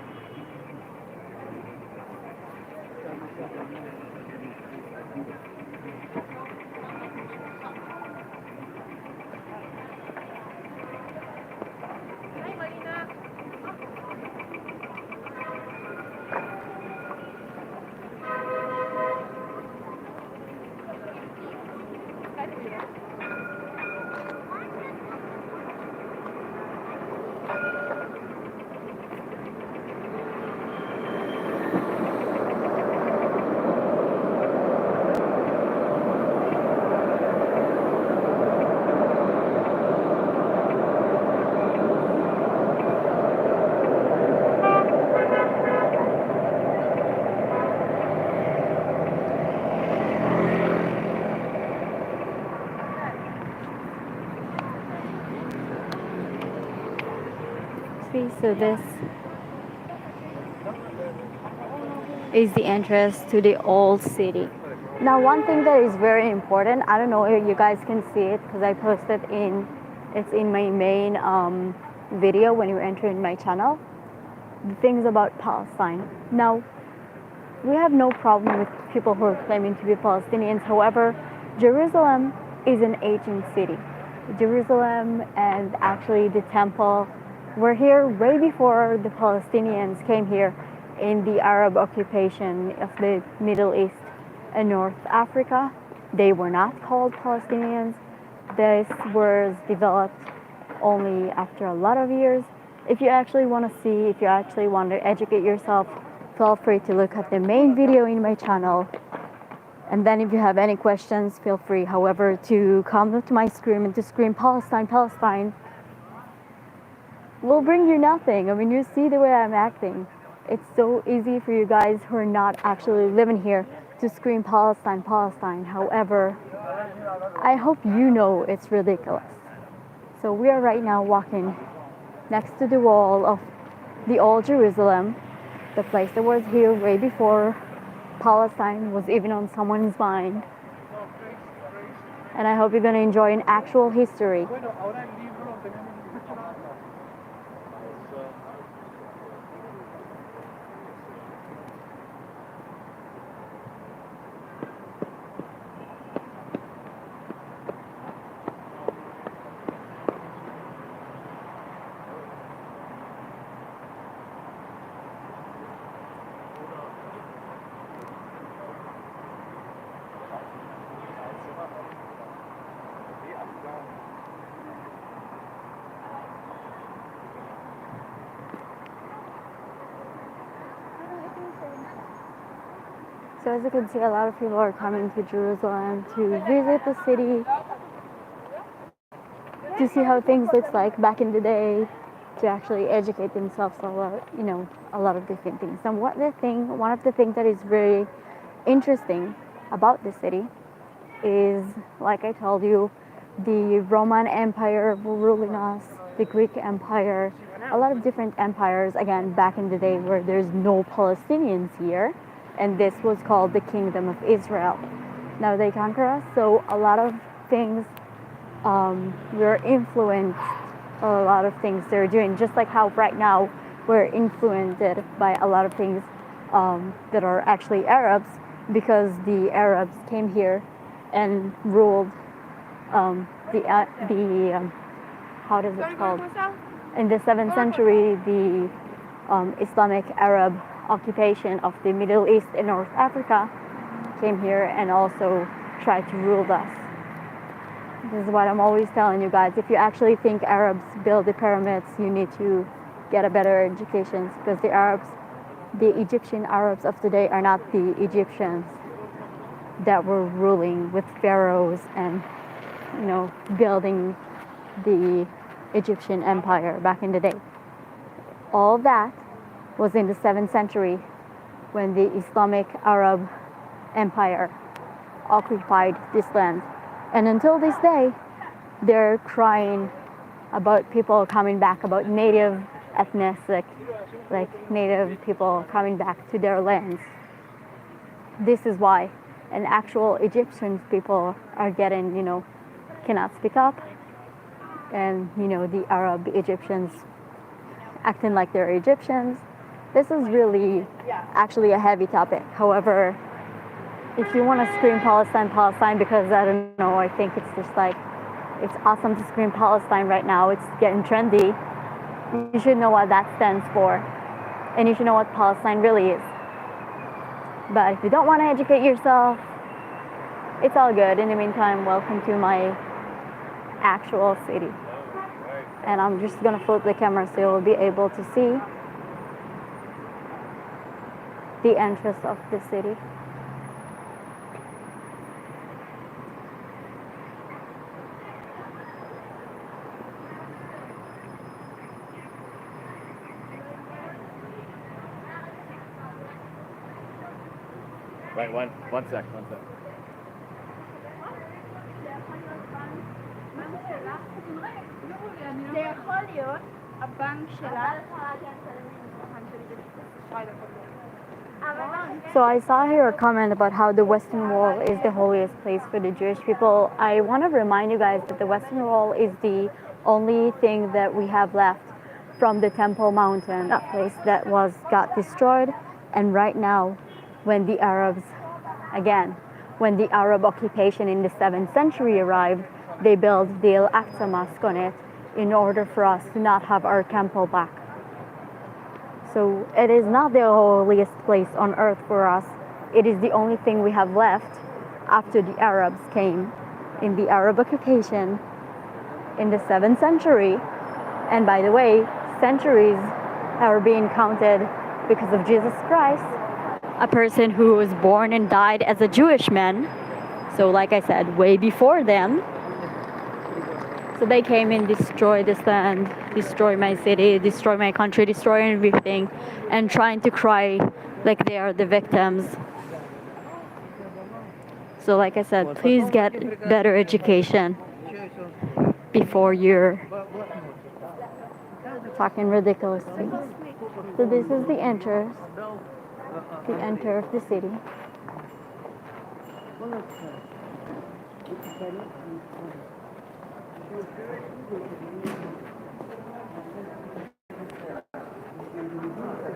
So this is the entrance to the old city. Now, one thing that is very important, I don't know if you guys can see it because I posted it's in my main video when you enter in my channel, the things about Palestine. Now, we have no problem with people who are claiming to be Palestinians. However, Jerusalem is an ancient city. Jerusalem and actually the temple were here way before the Palestinians came here in the Arab occupation of the Middle East and North Africa. They were not called Palestinians. This was developed only after a lot of years. if you actually want to see, if you actually want to educate yourself, feel free to look at the main video in my channel. And then if you have any questions, feel free, however, to come to my screen and to scream Palestine, Palestine. Will bring you nothing. I mean, you see the way I'm acting. It's so easy for you guys who are not actually living here to scream Palestine, Palestine. However, I hope you know it's ridiculous. So we are right now walking next to the wall of the old Jerusalem, the place that was here way before Palestine was even on someone's mind. And I hope you're going to enjoy an actual history. So as you can see, a lot of people are coming to Jerusalem to visit the city, to see how things looked like back in the day, to actually educate themselves a lot, a lot of different things. And one of the things that is very interesting about the city is, like I told you, the Roman Empire ruling us, the Greek Empire, a lot of different empires, again, back in the day where there's no Palestinians here, and this was called the Kingdom of Israel. Now they conquer us, so a lot of things, we're influenced, a lot of things they're doing, just like how right now we're influenced by a lot of things that are actually Arabs, because the Arabs came here and ruled how does it called? In the 7th century, the Islamic Arab occupation of the Middle East and North Africa came here and also tried to rule us. This is what I'm always telling you guys. If you actually think Arabs built the pyramids, you need to get a better education, because the Egyptian Arabs of today are not the Egyptians that were ruling with pharaohs and building the Egyptian empire back in the day. All of that was in the 7th century when the Islamic Arab Empire occupied this land. And until this day, they're crying about people coming back, about native ethnic, like native people coming back to their lands. This is why. And actual Egyptian people are getting, cannot speak up. And, the Arab Egyptians acting like they're Egyptians. This is really actually a heavy topic. However, if you want to scream Palestine, Palestine, because I don't know, I think it's just like, it's awesome to scream Palestine right now. It's getting trendy. You should know what that stands for. And you should know what Palestine really is. But if you don't want to educate yourself, it's all good. In the meantime, welcome to my actual city. And I'm just going to flip the camera so you'll be able to see the entrance of the city. Right, one sec. זה יכול להיות הבנק שלה. So I saw here a comment about how the Western Wall is the holiest place for the Jewish people. I want to remind you guys that the Western Wall is the only thing that we have left from the Temple Mountain, that place that got destroyed. And right now, when the Arab occupation in the 7th century arrived, they built the Al-Aqsa Mosque on it in order for us to not have our temple back. So it is not the holiest place on earth for us. It is the only thing we have left after the Arabs came in the Arab occupation in the 7th century. And by the way, centuries are being counted because of Jesus Christ, a person who was born and died as a Jewish man. So, like I said, way before them. So they came and destroyed this land, destroy my city, destroy my country, destroy everything, and trying to cry like they are the victims. So, like I said, please get better education before you're talking ridiculous things. So this is the enter of the city.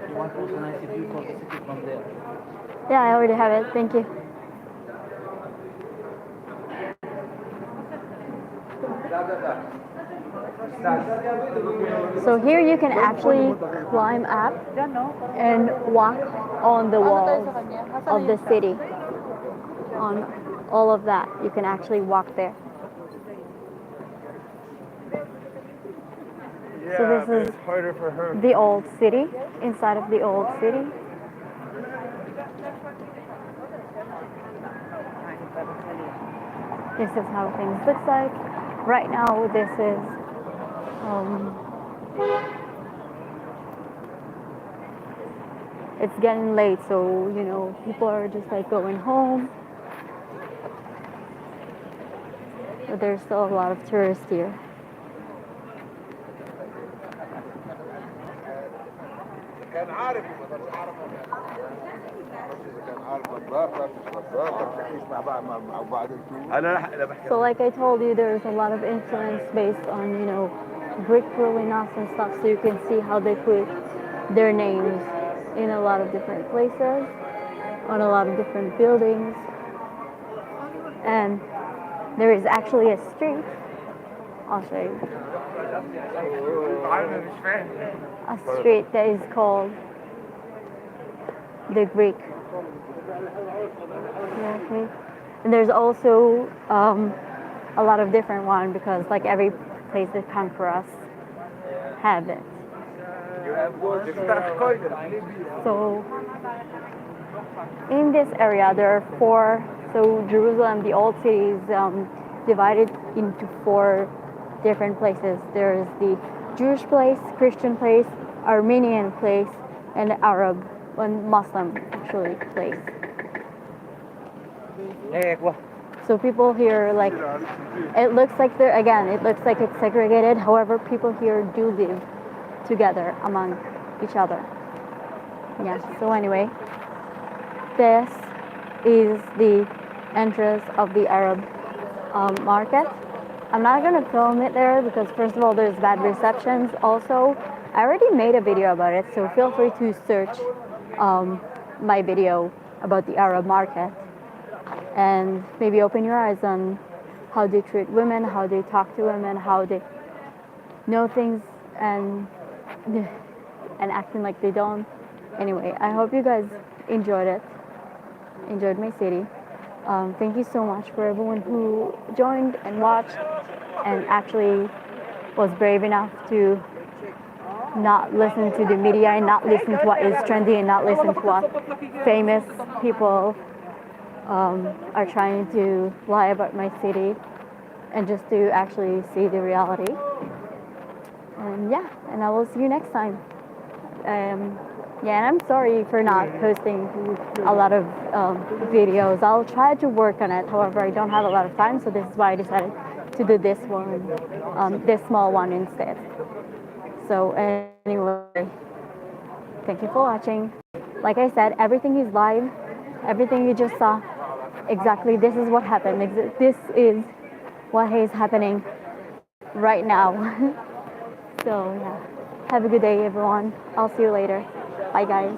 You want also nice view for the city from there. Yeah, I already have it. Thank you. So here you can actually climb up and walk on the walls of the city. On all of that, you can actually walk there. So Yeah, this but is it's harder for her. the old city, inside of the old city. This is how things look like. Right now, this is it's getting late, so you know people are just like going home. But there's still a lot of tourists here. كان عارف ما كانش عارف إذا كان عارف نظارتك مش نظارتك تعيش مع بعض انتوا انا بحكي So like I told you, there's a lot of influence based on, you know, brick ruinas and stuff, so you can see how they put their names in a lot of different places, on a lot of different buildings. And there is actually a street, I'll show you, انا مش فاهم a street that is called the Greek. And there's also a lot of different one because like every place that conquer us have it. So in this area there are four. So Jerusalem, the old city, is divided into four different places. There's the Jewish place, Christian place, Armenian place, and Arab and Muslim actually place. So people here, like, it looks like they're, again, it looks like it's segregated. However, people here do live together among each other. Yeah, so anyway, this is the entrance of the Arab market. I'm not going to film it there because first of all, there's bad receptions. Also, I already made a video about it, so feel free to search my video about the Arab market. And maybe open your eyes on how they treat women, how they talk to women, how they know things and acting like they don't. Anyway, I hope you guys enjoyed my city. Thank you so much for everyone who joined and watched and actually was brave enough to not listen to the media and not listen to what is trendy and not listen to what famous people are trying to lie about my city and just to actually see the reality. And yeah, and I will see you next time. Yeah, and I'm sorry for not posting a lot of videos. I'll try to work on it. However, I don't have a lot of time, so this is why I decided to do this one, this small one instead. So anyway, thank you for watching. Like I said, everything is live. Everything you just saw, exactly this is what happened. This is what is happening right now. So yeah, have a good day everyone. I'll see you later. Bye guys.